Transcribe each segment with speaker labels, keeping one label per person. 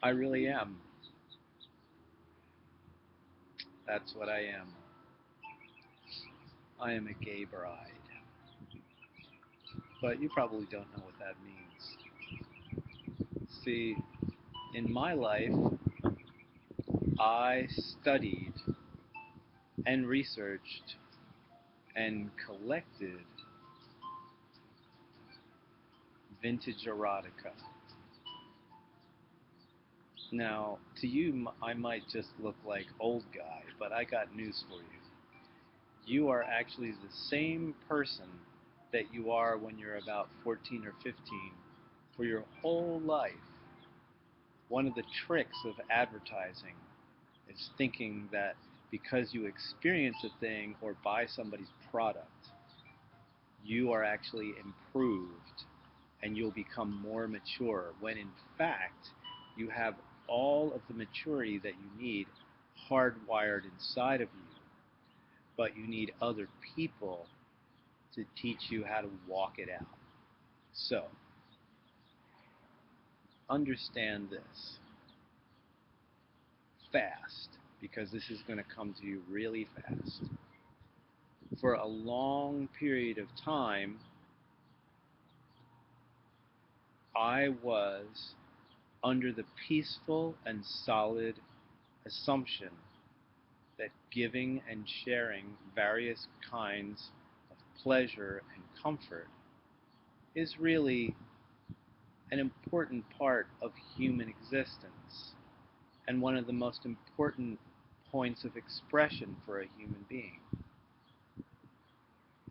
Speaker 1: I really am. That's what I am. I am a gay bride. But you probably don't know what that means. See, in my life, I studied and researched and collected vintage erotica. Now, to you, I might just look like old guy, but I got news for you. You are actually the same person that you are when you're about 14 or 15 for your whole life. One of the tricks of advertising is thinking that because you experience a thing or buy somebody's product, you are actually improved and you'll become more mature, when in fact you have all of the maturity that you need hardwired inside of you, but you need other people to teach you how to walk it out. So, understand this fast, because this is going to come to you really fast. For a long period of time, I was under the peaceful and solid assumption that giving and sharing various kinds of pleasure and comfort is really an important part of human existence and one of the most important points of expression for a human being.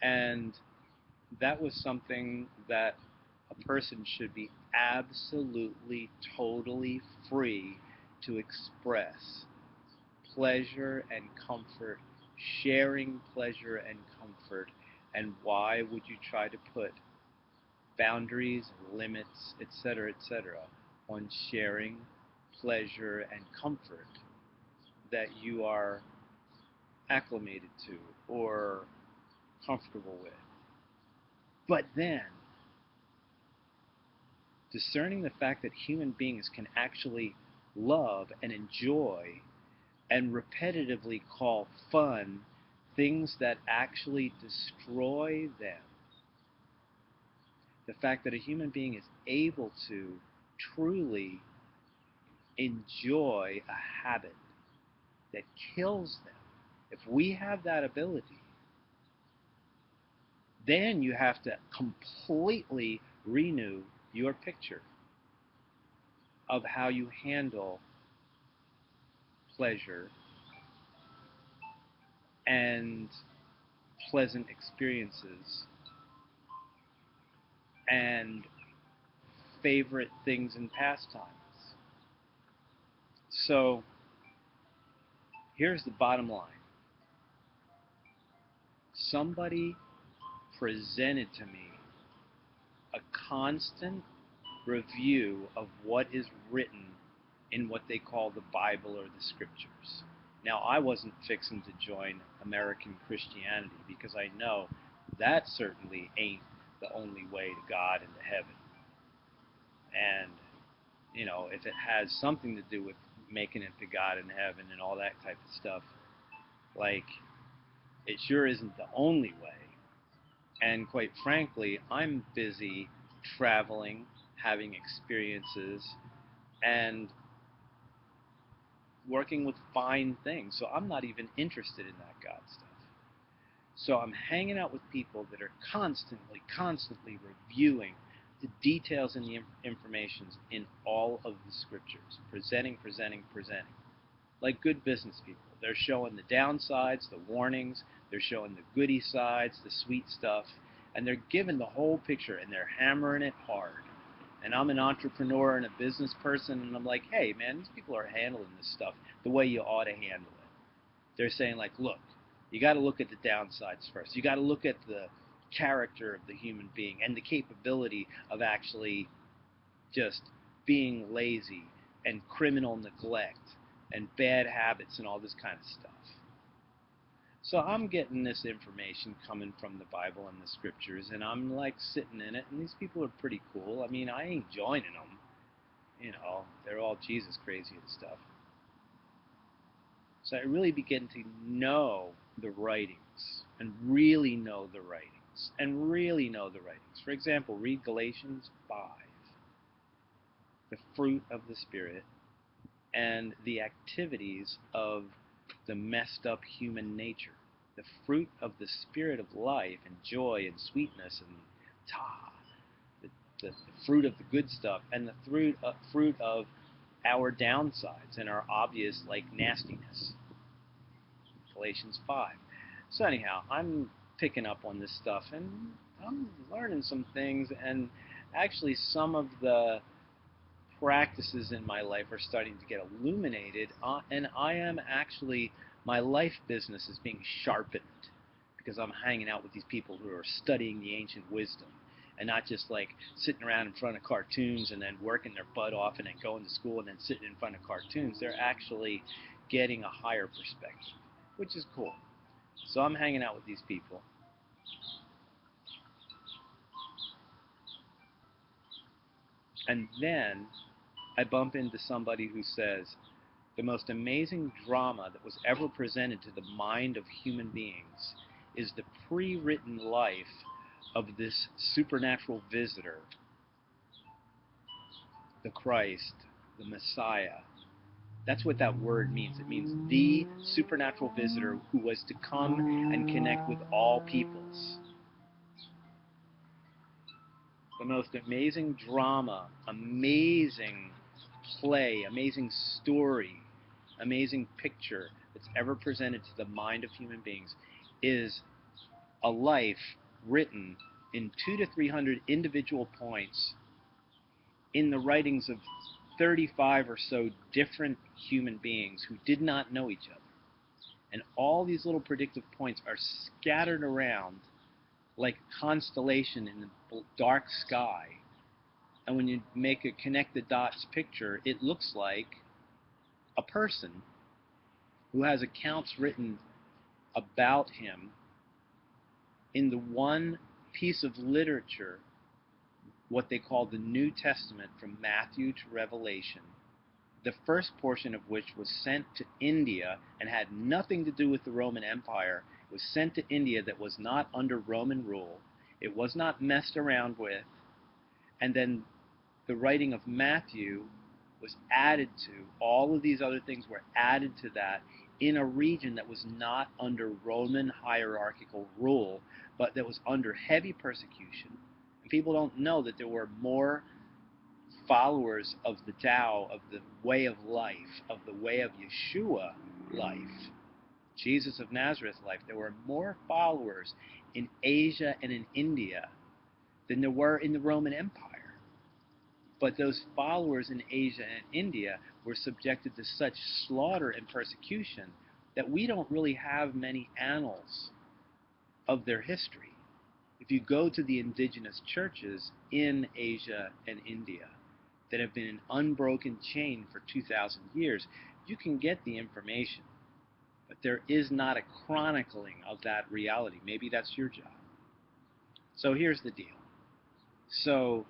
Speaker 1: And that was something that a person should be absolutely, totally free to express pleasure and comfort, sharing pleasure and comfort. And why would you try to put boundaries, limits, etc., on sharing pleasure and comfort that you are acclimated to or comfortable with? But then, discerning the fact that human beings can actually love and enjoy and repetitively call fun things that actually destroy them. The fact that a human being is able to truly enjoy a habit that kills them. If we have that ability, then you have to completely renew your picture of how you handle pleasure and pleasant experiences and favorite things and pastimes. So here's the bottom line. Somebody presented to me a constant review of what is written in what they call the Bible or the Scriptures. Now, I wasn't fixing to join American Christianity because I know that certainly ain't the only way to God and to heaven. And, you know, if it has something to do with making it to God in heaven and all that type of stuff, like, it sure isn't the only way. And quite frankly, I'm busy traveling, having experiences, and working with fine things. So I'm not even interested in that God stuff. So I'm hanging out with people that are constantly reviewing the details and the informations in all of the Scriptures, presenting. Like good business people. They're showing the downsides, the warnings, they're showing the goody sides, the sweet stuff, and they're giving the whole picture, and they're hammering it hard. And I'm an entrepreneur and a business person, and I'm like, hey, man, these people are handling this stuff the way you ought to handle it. They're saying, like, look, you got to look at the downsides first. You got to look at the character of the human being and the capability of actually just being lazy and criminal neglect and bad habits and all this kind of stuff. So I'm getting this information coming from the Bible and the Scriptures, and I'm like sitting in it, and these people are pretty cool. I mean, I ain't joining them. they're all Jesus crazy and stuff. So I really begin to know the writings and really know the writings and really know the writings. For example, read Galatians 5, the fruit of the Spirit and the activities of the messed up human nature. The fruit of the Spirit of life and joy and sweetness and the fruit of the good stuff and the fruit of our downsides and our obvious nastiness. Galatians 5. So anyhow, I'm picking up on this stuff and I'm learning some things, and actually some of the practices in my life are starting to get illuminated, and my life business is being sharpened because I'm hanging out with these people who are studying the ancient wisdom and not just sitting around in front of cartoons and then working their butt off and then going to school and then sitting in front of cartoons. They're actually getting a higher perspective, which is cool. So I'm hanging out with these people. And then I bump into somebody who says, the most amazing drama that was ever presented to the mind of human beings is the pre-written life of this supernatural visitor, the Christ, the Messiah. That's what that word means. It means the supernatural visitor who was to come and connect with all peoples. The most amazing drama, amazing play, amazing story, amazing picture that's ever presented to the mind of human beings is a life written in 200 to 300 individual points in the writings of 35 or so different human beings who did not know each other. And all these little predictive points are scattered around like constellation in the dark sky. And when you make a connect the dots picture, it looks like a person who has accounts written about him in the one piece of literature, what they call the New Testament, from Matthew to Revelation, the first portion of which was sent to India and had nothing to do with the Roman Empire. It was sent to India that was not under Roman rule. It was not messed around with. And then the writing of Matthew was added to. All of these other things were added to that in a region that was not under Roman hierarchical rule, but that was under heavy persecution. And people don't know that there were more followers of the Tao, of the way of life, of the way of Yeshua life, Jesus of Nazareth life. There were more followers in Asia and in India than there were in the Roman Empire. But those followers in Asia and India were subjected to such slaughter and persecution that we don't really have many annals of their history. If you go to the indigenous churches in Asia and India that have been an unbroken chain for 2,000 years, you can get the information. But there is not a chronicling of that reality. Maybe that's your job. So here's the deal. So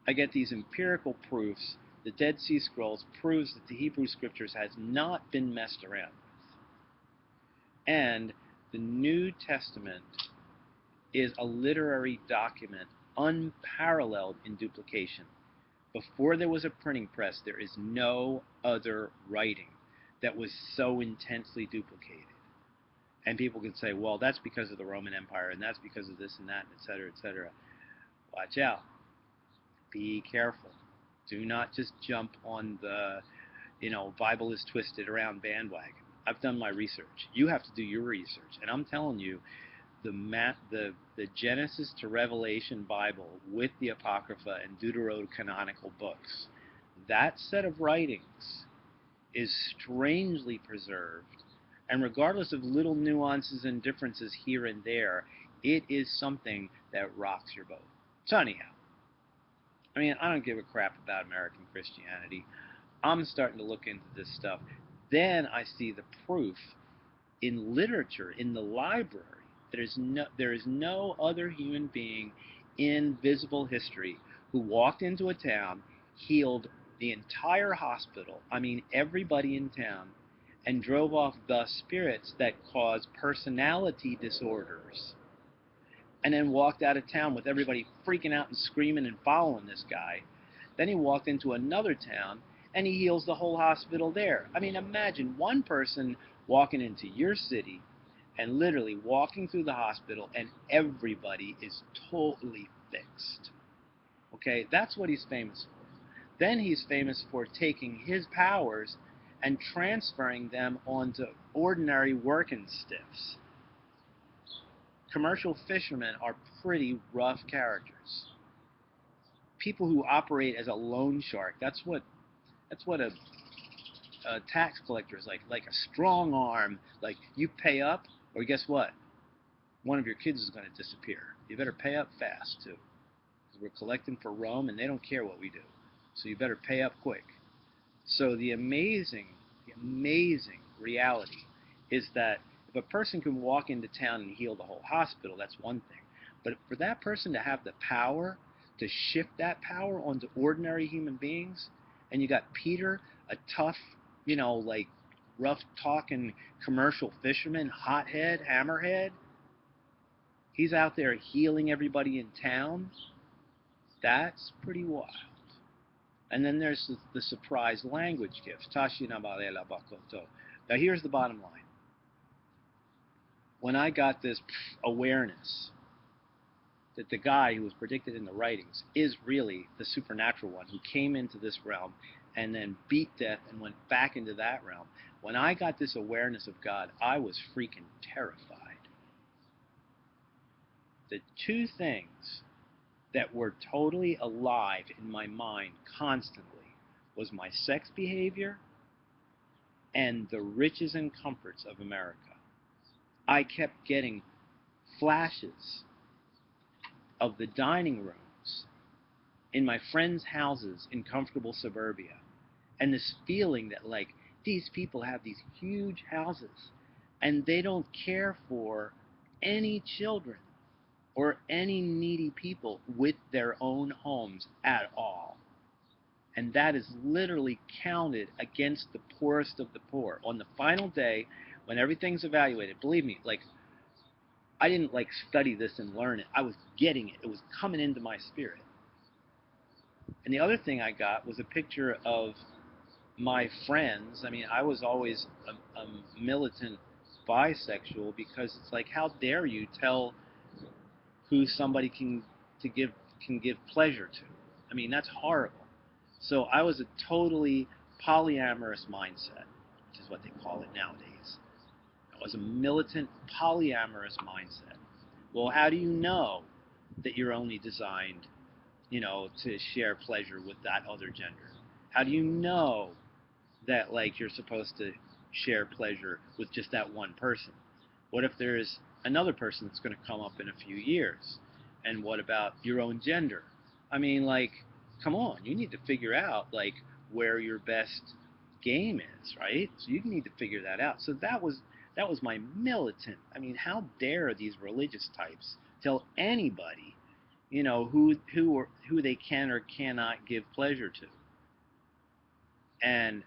Speaker 1: I get these empirical proofs. The Dead Sea Scrolls proves that the Hebrew Scriptures has not been messed around with. And the New Testament is a literary document unparalleled in duplication. Before there was a printing press, there is no other writing that was so intensely duplicated. And people can say, well, that's because of the Roman Empire, and that's because of this and that, et cetera, et cetera. Watch out. Be careful. Do not just jump on the, Bible is twisted around bandwagon. I've done my research. You have to do your research. And I'm telling you, the Genesis to Revelation Bible with the Apocrypha and Deuterocanonical books, that set of writings is strangely preserved. And regardless of little nuances and differences here and there, it is something that rocks your boat. So anyhow, I don't give a crap about American Christianity. I'm starting to look into this stuff. Then I see the proof in literature, in the library. There is no other human being in visible history who walked into a town, healed the entire hospital, I mean everybody in town, and drove off the spirits that cause personality disorders, and then walked out of town with everybody freaking out and screaming and following this guy. Then he walked into another town and he heals the whole hospital there. I mean, imagine one person walking into your city and literally walking through the hospital and everybody is totally fixed. Okay, that's what he's famous for. Then he's famous for taking his powers and transferring them onto ordinary working stiffs. Commercial fishermen are pretty rough characters. People who operate as a loan shark, that's what a tax collector is like a strong arm. Like, you pay up, or guess what? One of your kids is going to disappear. You better pay up fast too, because we're collecting for Rome, and they don't care what we do. So you better pay up quick. So the amazing reality is that if a person can walk into town and heal the whole hospital, that's one thing. But for that person to have the power to shift that power onto ordinary human beings, and you got Peter, a tough, like rough talking commercial fisherman, hothead, hammerhead, he's out there healing everybody in town. That's pretty wild. And then there's the surprise language gifts. Now here's the bottom line. When I got this awareness that the guy who was predicted in the writings is really the supernatural one who came into this realm and then beat death and went back into that realm, when I got this awareness of God, I was freaking terrified. The two things that were totally alive in my mind constantly was my sex behavior and the riches and comforts of America. I kept getting flashes of the dining rooms in my friends' houses in comfortable suburbia, and this feeling that, like, these people have these huge houses and they don't care for any children or any needy people with their own homes at all. And that is literally counted against the poorest of the poor. On the final day, when everything's evaluated, believe me, like, I didn't like study this and learn it. I was getting it. It was coming into my spirit. And the other thing I got was a picture of my friends. I mean, I was always a militant bisexual, because it's like, how dare you tell who somebody can give pleasure to? I mean, that's horrible. So I was a totally polyamorous mindset, which is what they call it nowadays. I was a militant polyamorous mindset. Well, how do you know that you're only designed, to share pleasure with that other gender? How do you know that, like, you're supposed to share pleasure with just that one person? What if there's another person that's going to come up in a few years? And what about your own gender? I mean, like, come on, you need to figure out, like, where your best game is, right? So you need to figure that out. So that was my militant. I mean, how dare these religious types tell anybody, who they can or cannot give pleasure to? And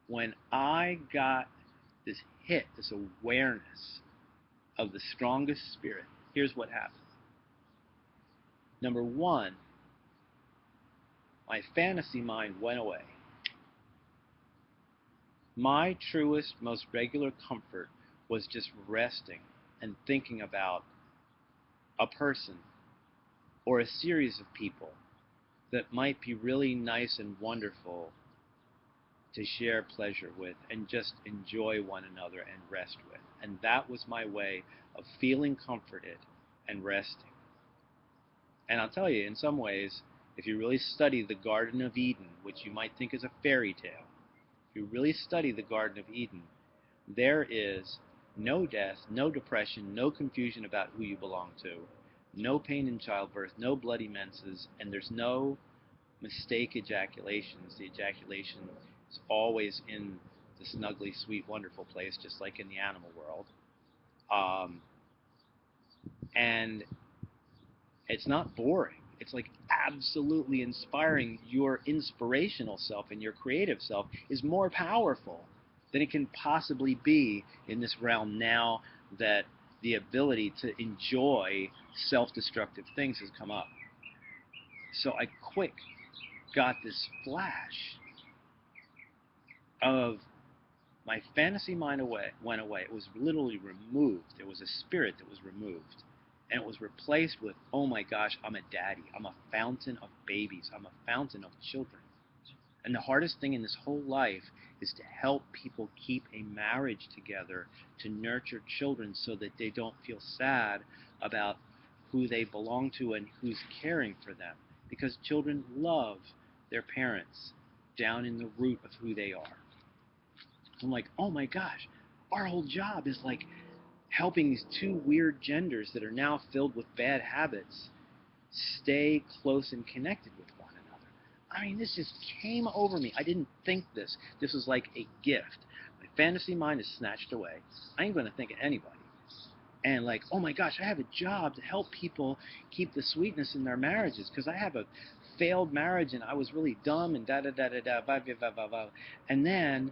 Speaker 1: when I got this hit, this awareness of the strongest spirit, here's what happened. Number one, my fantasy mind went away. My truest, most regular comfort was just resting and thinking about a person or a series of people that might be really nice and wonderful to share pleasure with and just enjoy one another and rest with. And that was my way of feeling comforted and resting. And I'll tell you, in some ways, if you really study the Garden of Eden, which you might think is a fairy tale, if you really study the Garden of Eden, there is no death, no depression, no confusion about who you belong to, no pain in childbirth, no bloody menses, and there's no mistake ejaculations. The ejaculation is always in the snuggly, sweet, wonderful place, just like in the animal world. And it's not boring. It's like absolutely inspiring. Your inspirational self and your creative self is more powerful than it can possibly be in this realm now that the ability to enjoy self-destructive things has come up. So I quick got this flash of my fantasy mind went away. It was literally removed. There was a spirit that was removed. And it was replaced with, oh my gosh, I'm a daddy. I'm a fountain of babies. I'm a fountain of children. And the hardest thing in this whole life is to help people keep a marriage together, to nurture children so that they don't feel sad about who they belong to and who's caring for them. Because children love their parents down in the root of who they are. I'm like, oh my gosh, our whole job is like helping these two weird genders that are now filled with bad habits stay close and connected with one another. I mean, this just came over me. I didn't think this. This was like a gift. My fantasy mind is snatched away. I ain't going to think of anybody. And like, oh my gosh, I have a job to help people keep the sweetness in their marriages because I have a failed marriage and I was really dumb and da-da-da-da-da, blah. And then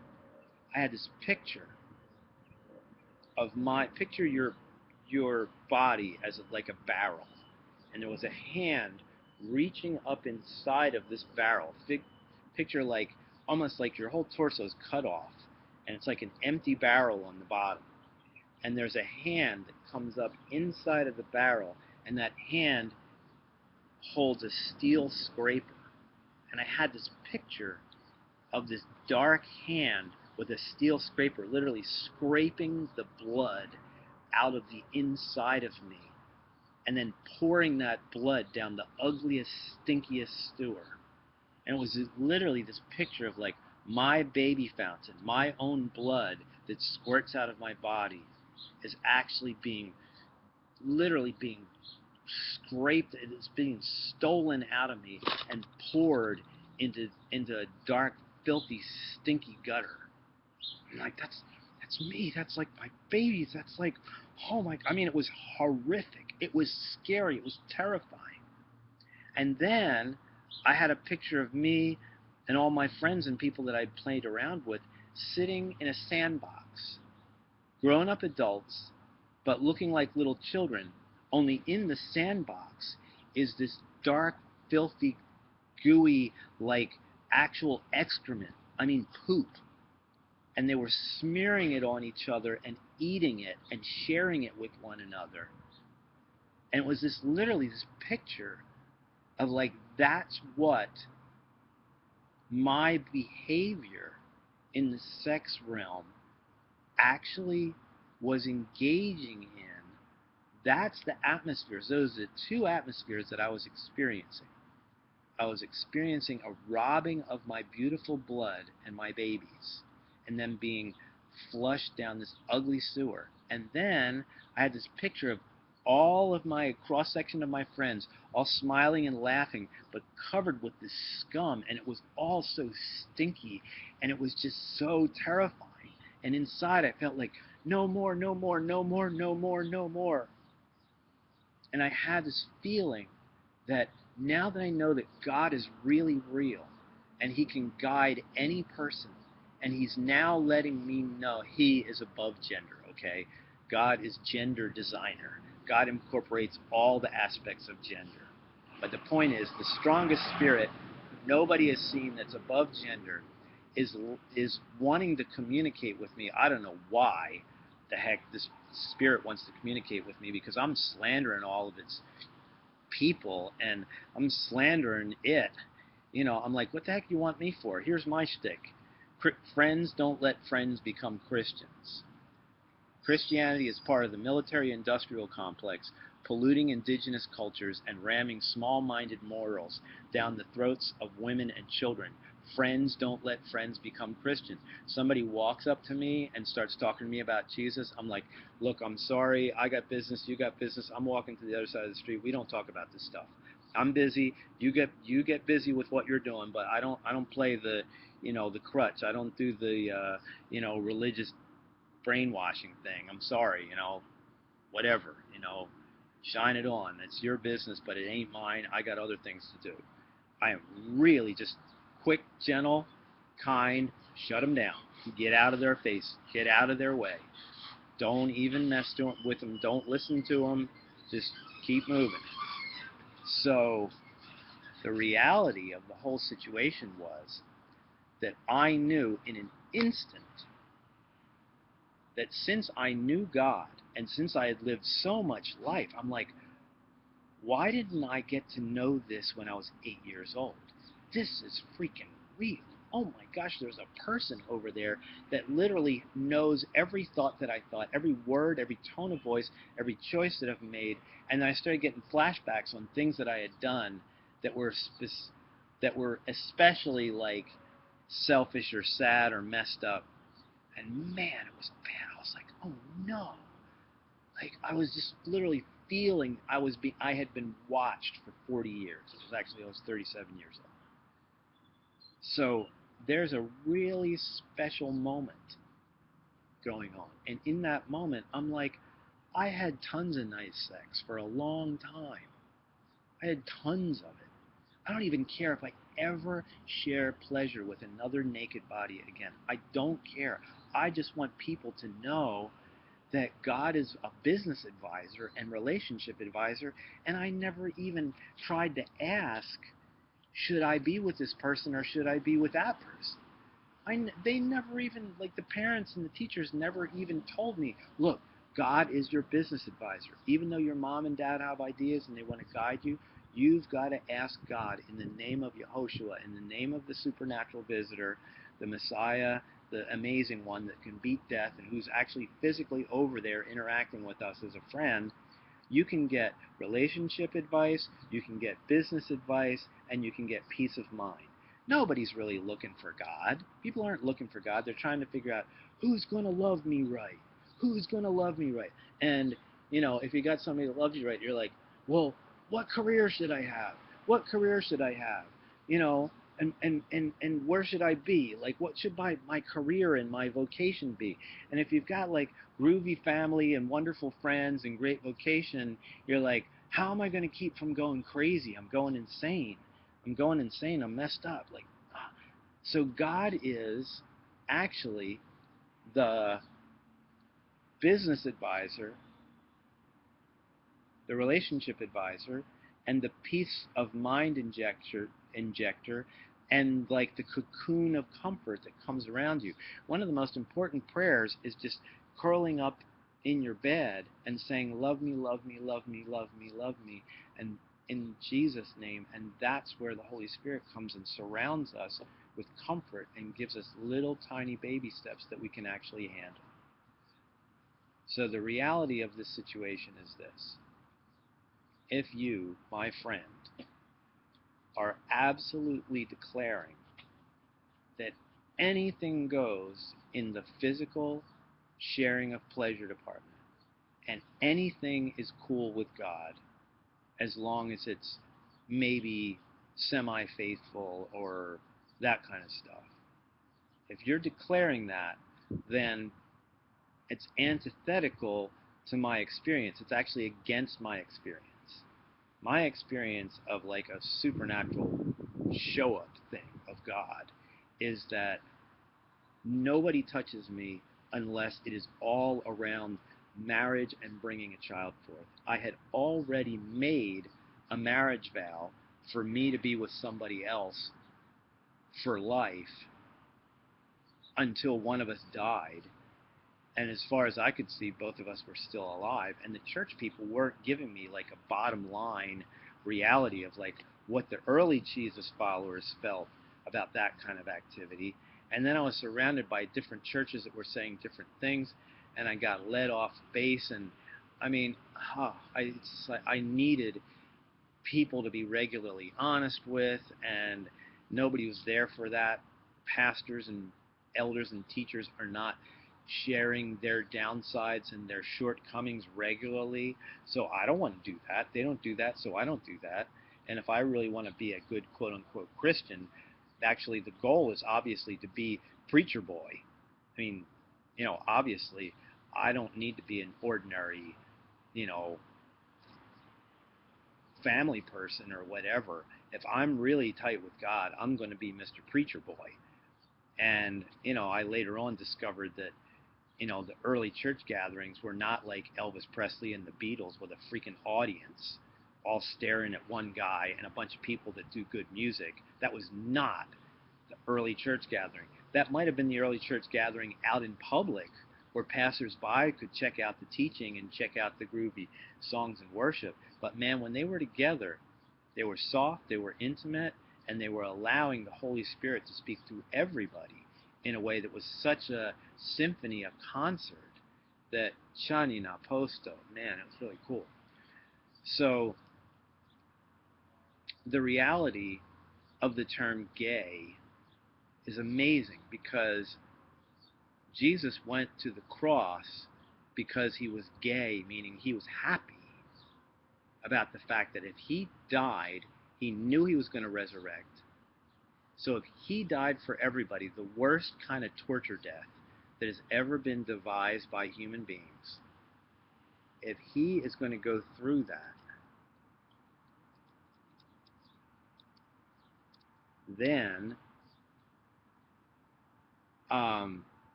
Speaker 1: I had this picture of picture your body as like a barrel, and there was a hand reaching up inside of this barrel. Picture like almost like your whole torso is cut off, and it's like an empty barrel on the bottom. And there's a hand that comes up inside of the barrel, and that hand holds a steel scraper. And I had this picture of this dark hand with a steel scraper literally scraping the blood out of the inside of me and then pouring that blood down the ugliest, stinkiest sewer. And it was literally this picture of like my baby fountain, my own blood that squirts out of my body is actually literally being scraped, it's being stolen out of me and poured into a dark, filthy, stinky gutter. I'm like, that's me. That's like my babies. That's like, oh my, I mean, it was horrific. It was scary. It was terrifying. And then I had a picture of me and all my friends and people that I'd played around with sitting in a sandbox, grown-up adults, but looking like little children. Only in the sandbox is this dark, filthy, gooey, like actual excrement. I mean, poop. And they were smearing it on each other and eating it and sharing it with one another. And it was literally this picture of like, that's what my behavior in the sex realm actually was engaging in. That's the atmospheres. Those are the two atmospheres that I was experiencing. I was experiencing a robbing of my beautiful blood and my babies, and them being flushed down this ugly sewer. And then I had this picture of all of my cross-section of my friends all smiling and laughing, but covered with this scum, and it was all so stinky, and it was just so terrifying. And inside I felt like, no more, no more, no more, no more, no more. And I had this feeling that now that I know that God is really real and he can guide any person, and he's now letting me know he is above gender, okay? God is gender designer. God incorporates all the aspects of gender. But the point is, the strongest spirit nobody has seen that's above gender is wanting to communicate with me. I don't know why the heck this spirit wants to communicate with me, because I'm slandering all of its people and I'm slandering it. You know, I'm like, what the heck do you want me for? Here's my shtick. Friends don't let friends become Christians. Christianity is part of the military-industrial complex, polluting indigenous cultures and ramming small-minded morals down the throats of women and children. Friends don't let friends become Christians. Somebody walks up to me and starts talking to me about Jesus. I'm like, look, I'm sorry. I got business. You got business. I'm walking to the other side of the street. We don't talk about this stuff. I'm busy. You get busy with what you're doing, but I don't play the, the crutch. I don't do the, religious brainwashing thing. I'm sorry, whatever, Shine it on. It's your business, but it ain't mine. I got other things to do. I am really just quick, gentle, kind. Shut them down. Get out of their face. Get out of their way. Don't even mess with them. Don't listen to them. Just keep moving. So the reality of the whole situation was that I knew in an instant that since I knew God and since I had lived so much life, I'm like, why didn't I get to know this when I was 8 years old? This is freaking real. Oh my gosh, there's a person over there that literally knows every thought that I thought, every word, every tone of voice, every choice that I've made. And then I started getting flashbacks on things that I had done that were especially like selfish or sad or messed up. And man, it was bad. I was like, oh no. Like I was just literally feeling I had been watched for 40 years. It was actually I was 37 years old. So there's a really special moment going on. And in that moment, I'm like, I had tons of nice sex for a long time. I had tons of it. I don't even care if I ever share pleasure with another naked body again. I don't care. I just want people to know that God is a business advisor and relationship advisor, and I never even tried to ask, should I be with this person or should I be with that person? They never even, like the parents and the teachers never even told me, look, God is your business advisor. Even though your mom and dad have ideas and they want to guide you, you've got to ask God in the name of Yehoshua, in the name of the supernatural visitor, the Messiah, the amazing one that can beat death and who's actually physically over there interacting with us as a friend. You can get relationship advice, you can get business advice, and you can get peace of mind. Nobody's really looking for God. People aren't looking for God. They're trying to figure out who's going to love me right. Who's going to love me right? And, if you got somebody that loves you right, you're like, well, what career should I have? What career should I have? And where should I be? Like, what should my career and my vocation be? And if you've got, like, groovy family and wonderful friends and great vocation, you're like, how am I going to keep from going crazy? I'm going insane. I'm messed up. Like, so God is actually the business advisor, the relationship advisor, and the peace of mind injector, and like the cocoon of comfort that comes around you. One of the most important prayers is just curling up in your bed and saying, love me, love me, love me, love me, love me, and in Jesus' name. And that's where the Holy Spirit comes and surrounds us with comfort and gives us little tiny baby steps that we can actually handle. So the reality of this situation is this. If you, my friend, are absolutely declaring that anything goes in the physical sharing of pleasure department, and anything is cool with God as long as it's maybe semi-faithful or that kind of stuff. If you're declaring that, then it's antithetical to my experience. It's actually against my experience. My experience of like a supernatural show up thing of God is that nobody touches me unless it is all around marriage and bringing a child forth. I had already made a marriage vow for me to be with somebody else for life until one of us died. And as far as I could see, both of us were still alive. And the church people weren't giving me like a bottom line reality of like what the early Jesus followers felt about that kind of activity. And then I was surrounded by different churches that were saying different things, and I got led off base. And I mean, I needed people to be regularly honest with, and nobody was there for that. Pastors and elders and teachers are not sharing their downsides and their shortcomings regularly. So I don't want to do that. They don't do that, so I don't do that. And if I really want to be a good quote-unquote Christian, actually the goal is obviously to be preacher boy. I mean, obviously I don't need to be an ordinary, you know, family person or whatever, if I'm really tight with God, I'm going to be Mr. Preacher Boy. And, I later on discovered that, the early church gatherings were not like Elvis Presley and the Beatles with a freaking audience all staring at one guy and a bunch of people that do good music. That was not the early church gathering. That might have been the early church gathering out in public where passersby could check out the teaching and check out the groovy songs and worship. But man, when they were together, they were soft, they were intimate, and they were allowing the Holy Spirit to speak through everybody in a way that was such a symphony, a concert, that Chani na posto, man, it was really cool. So the reality of the term gay is amazing because Jesus went to the cross because he was gay, meaning he was happy about the fact that if he died, he knew he was going to resurrect. So if he died for everybody, the worst kind of torture death that has ever been devised by human beings, if he is going to go through that, then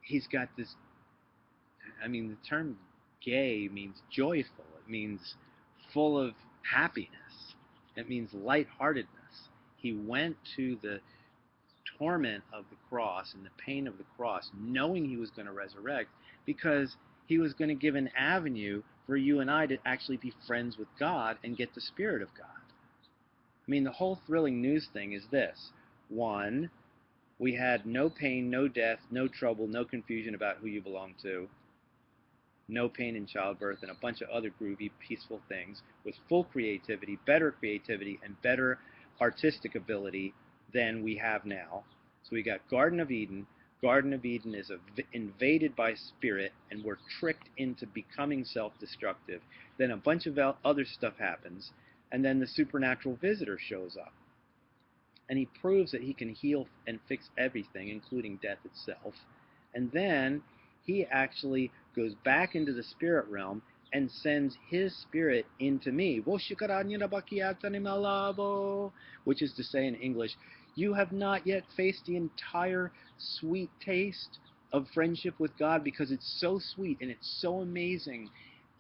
Speaker 1: he's got this, the term gay means joyful. It means full of happiness. It means lightheartedness. He went to the torment of the cross and the pain of the cross knowing he was going to resurrect because he was going to give an avenue for you and I to actually be friends with God and get the Spirit of God. The whole thrilling news thing is this. One, we had no pain, no death, no trouble, no confusion about who you belong to, no pain in childbirth, and a bunch of other groovy, peaceful things with full creativity, and better artistic ability than we have now. So we got Garden of Eden. Garden of Eden is invaded by spirit, and we're tricked into becoming self-destructive. Then a bunch of other stuff happens, and then the supernatural visitor shows up. And he proves that he can heal and fix everything, including death itself. And then he actually goes back into the spirit realm and sends his spirit into me. Which is to say in English, you have not yet faced the entire sweet taste of friendship with God because it's so sweet and it's so amazing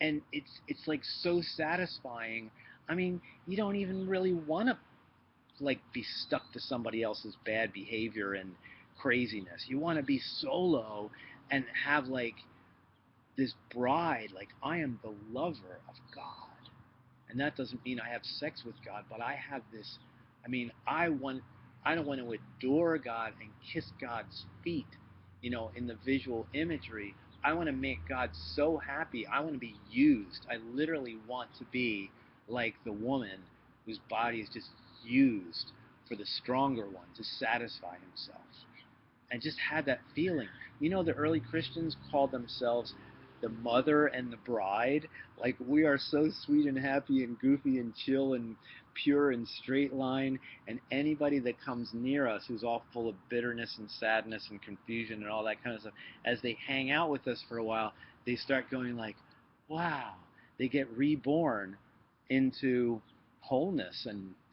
Speaker 1: and it's like so satisfying. You don't even really want to be stuck to somebody else's bad behavior and craziness. You want to be solo and have this bride, I am the lover of God. And that doesn't mean I have sex with God, but I have this, I don't want to adore God and kiss God's feet, in the visual imagery. I want to make God so happy. I want to be used. I literally want to be like the woman whose body is just used for the stronger one to satisfy himself. And just had that feeling. The early Christians called themselves the mother and the bride. We are so sweet and happy and goofy and chill and pure and straight line, and anybody that comes near us who's all full of bitterness and sadness and confusion and all that kind of stuff, as they hang out with us for a while, they start going wow. They get reborn into wholeness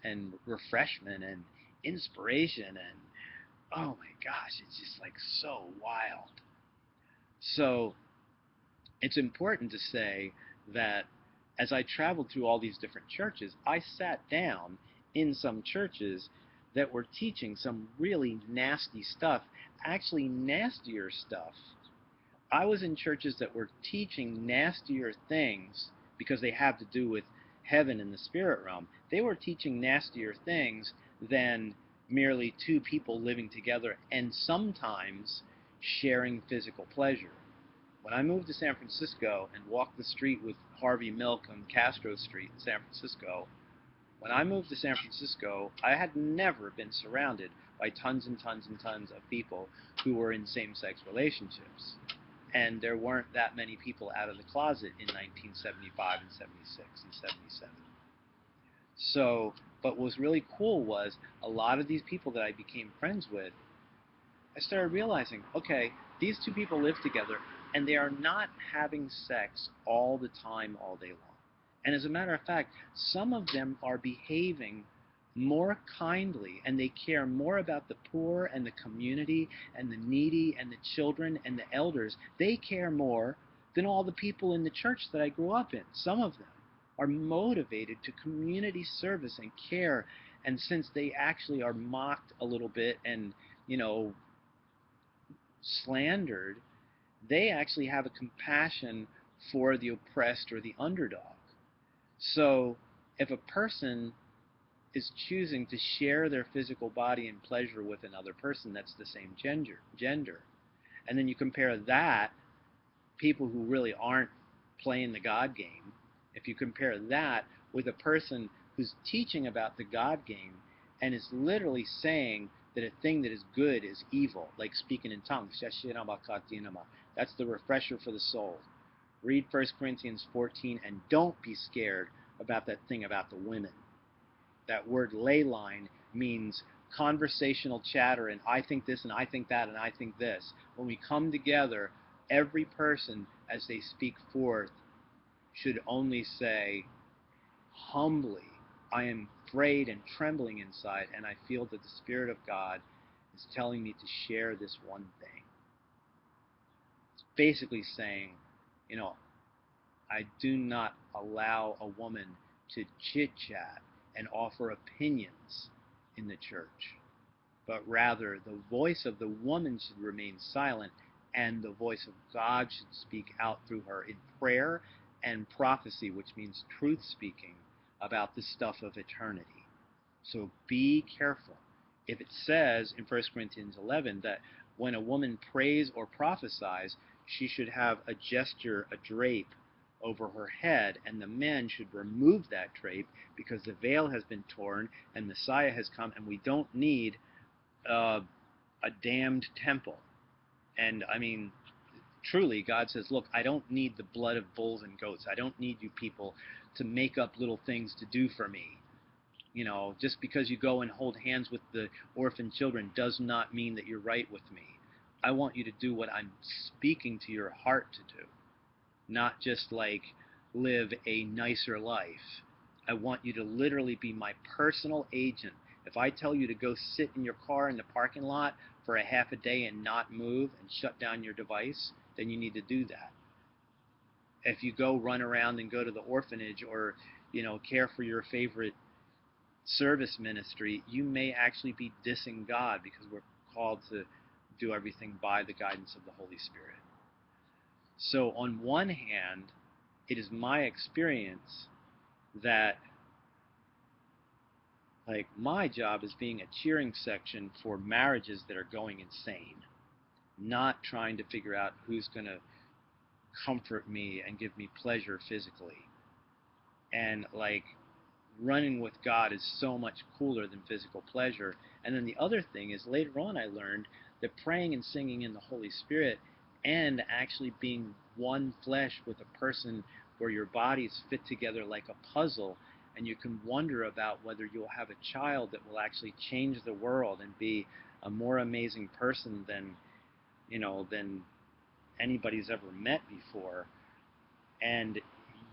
Speaker 1: and refreshment and inspiration, and oh my gosh, it's just so wild. So it's important to say that as I traveled through all these different churches, I sat down in some churches that were teaching some really nasty stuff, actually nastier stuff. I was in churches that were teaching nastier things because they have to do with heaven and the spirit realm. They were teaching nastier things than merely two people living together and sometimes sharing physical pleasure. When I moved to San Francisco and walked the street with Harvey Milk on Castro Street in San Francisco, when I moved to San Francisco, I had never been surrounded by tons and tons and tons of people who were in same-sex relationships. And there weren't that many people out of the closet in 1975 and 76 and 77. So, but what was really cool was a lot of these people that I became friends with, I started realizing, okay, these two people live together and they are not having sex all the time, all day long. And as a matter of fact, some of them are behaving more kindly, and they care more about the poor and the community and the needy and the children and the elders. They care more than all the people in the church that I grew up in. Some of them are motivated to community service and care, and since they actually are mocked a little bit and, you know, slandered, they actually have a compassion for the oppressed or the underdog. So if a person is choosing to share their physical body and pleasure with another person that's the same gender, and then you compare that, people who really aren't playing the God game, if you compare that with a person who's teaching about the God game and is literally saying that a thing that is good is evil, like speaking in tongues, that's the refresher for the soul. Read 1 Corinthians 14 and don't be scared about that thing about the women. That word ley line means conversational chatter, and I think this and I think that and I think this. When we come together, every person as they speak forth should only say humbly, I am afraid and trembling inside, and I feel that the Spirit of God is telling me to share this one thing. It's basically saying, you know, I do not allow a woman to chit-chat and offer opinions in the church, but rather the voice of the woman should remain silent and the voice of God should speak out through her in prayer and prophecy, which means truth speaking about the stuff of eternity. So be careful. If it says in 1 Corinthians 11 that when a woman prays or prophesies, she should have a gesture, a drape over her head, and the men should remove that drape because the veil has been torn and Messiah has come, and we don't need a damned temple. And I mean, truly, God says, look, I don't need the blood of bulls and goats. I don't need you people to make up little things to do for me. You know, just because you go and hold hands with the orphan children does not mean that you're right with me. I want you to do what I'm speaking to your heart to do, not just like live a nicer life. I want you to literally be my personal agent. If I tell you to go sit in your car in the parking lot for a half a day and not move and shut down your device, then you need to do that. If you go run around and go to the orphanage or, you know, care for your favorite service ministry, you may actually be dissing God, because we're called to do everything by the guidance of the Holy Spirit. So on one hand, it is my experience that like my job is being a cheering section for marriages that are going insane, not trying to figure out who's going to comfort me and give me pleasure physically. And like running with God is so much cooler than physical pleasure. And then the other thing is later on I learned that praying and singing in the Holy Spirit and actually being one flesh with a person where your bodies fit together like a puzzle, and you can wonder about whether you'll have a child that will actually change the world and be a more amazing person than, you know, than anybody's ever met before. And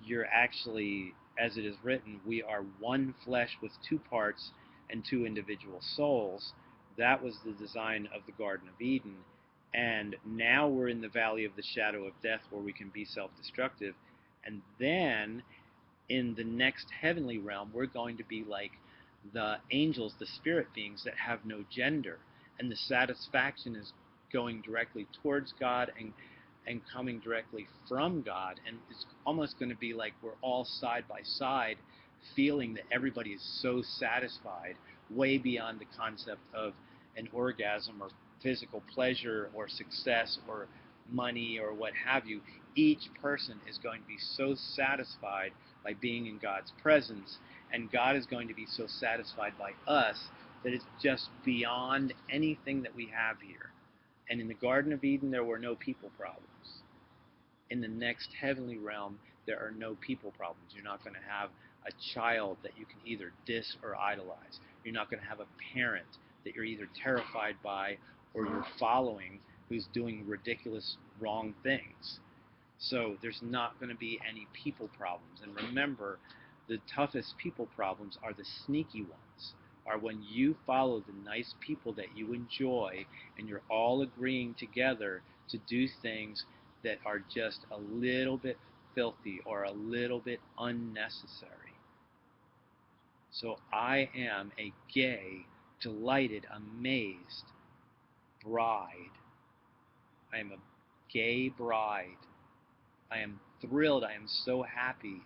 Speaker 1: you're actually, as it is written, we are one flesh with two parts and two individual souls. That was the design of the Garden of Eden. And now we're in the valley of the shadow of death where we can be self-destructive. And then in the next heavenly realm, we're going to be like the angels, the spirit beings that have no gender. And the satisfaction is going directly towards God and coming directly from God. And it's almost going to be like we're all side by side, feeling that everybody is so satisfied, way beyond the concept of an orgasm or physical pleasure or success or money or what have you. Each person is going to be so satisfied by being in God's presence, and God is going to be so satisfied by us that it's just beyond anything that we have here. And in the Garden of Eden, there were no people problems. In the next heavenly realm, there are no people problems. You're not going to have a child that you can either diss or idolize. You're not going to have a parent that you're either terrified by or you're following who's doing ridiculous, wrong things. So there's not going to be any people problems. And remember, the toughest people problems are the sneaky ones, are when you follow the nice people that you enjoy and you're all agreeing together to do things that are just a little bit filthy or a little bit unnecessary. So I am a gay, delighted, amazed bride. I am a gay bride. I am thrilled. I am so happy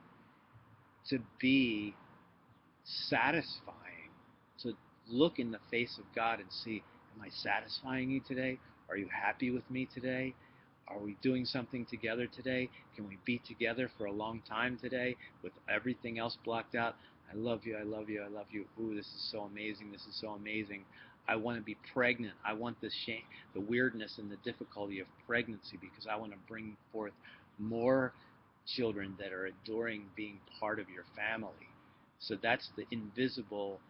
Speaker 1: to be satisfying, to look in the face of God and see, am I satisfying you today? Are you happy with me today? Are we doing something together today? Can we be together for a long time today with everything else blocked out? I love you, I love you, I love you. Ooh, this is so amazing, this is so amazing. I want to be pregnant. I want the shame, the weirdness and the difficulty of pregnancy because I want to bring forth more children that are adoring being part of your family. So that's the invisible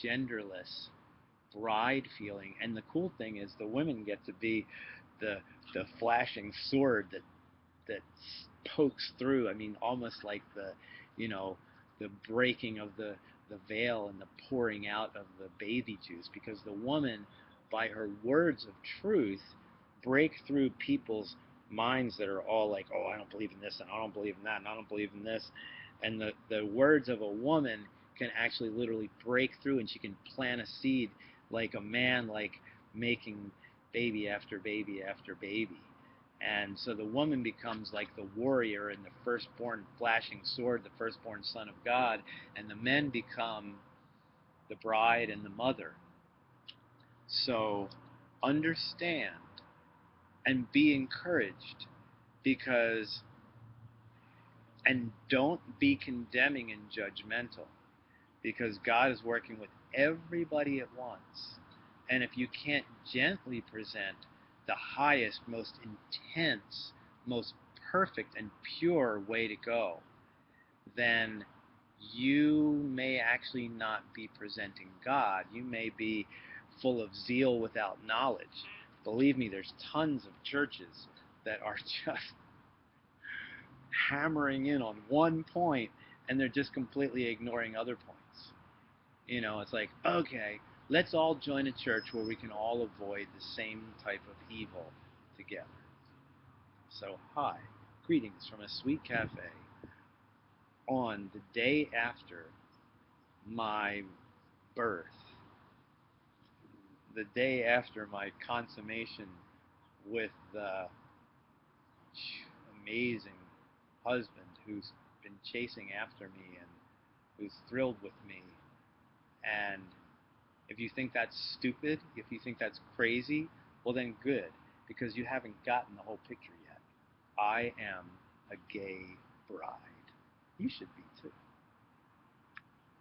Speaker 1: genderless bride feeling. And the cool thing is the women get to be the the flashing sword that pokes through. I mean, almost like you know, the breaking of the veil and the pouring out of the baby juice, because the woman, by her words of truth, break through people's minds that are all like, oh, I don't believe in this, and I don't believe in that, and I don't believe in this. And the words of a woman can actually literally break through, and she can plant a seed like a man, like making baby after baby after baby. And so the woman becomes like the warrior and the firstborn flashing sword, the firstborn son of God, and the men become the bride and the mother. So understand and be encouraged, because, and don't be condemning and judgmental, because God is working with everybody at once. And if you can't gently present the highest, most intense, most perfect and pure way to go, then you may actually not be presenting God. You may be full of zeal without knowledge. Believe me, there's tons of churches that are just hammering in on one point and they're just completely ignoring other points. You know, it's like, okay, let's all join a church where we can all avoid the same type of evil together. So, hi, greetings from a sweet cafe on the day after my birth, the day after my consummation with the amazing husband who's been chasing after me and who's thrilled with me. And if you think that's stupid, if you think that's crazy, well then good, because you haven't gotten the whole picture yet. I am a gay bride. You should be too.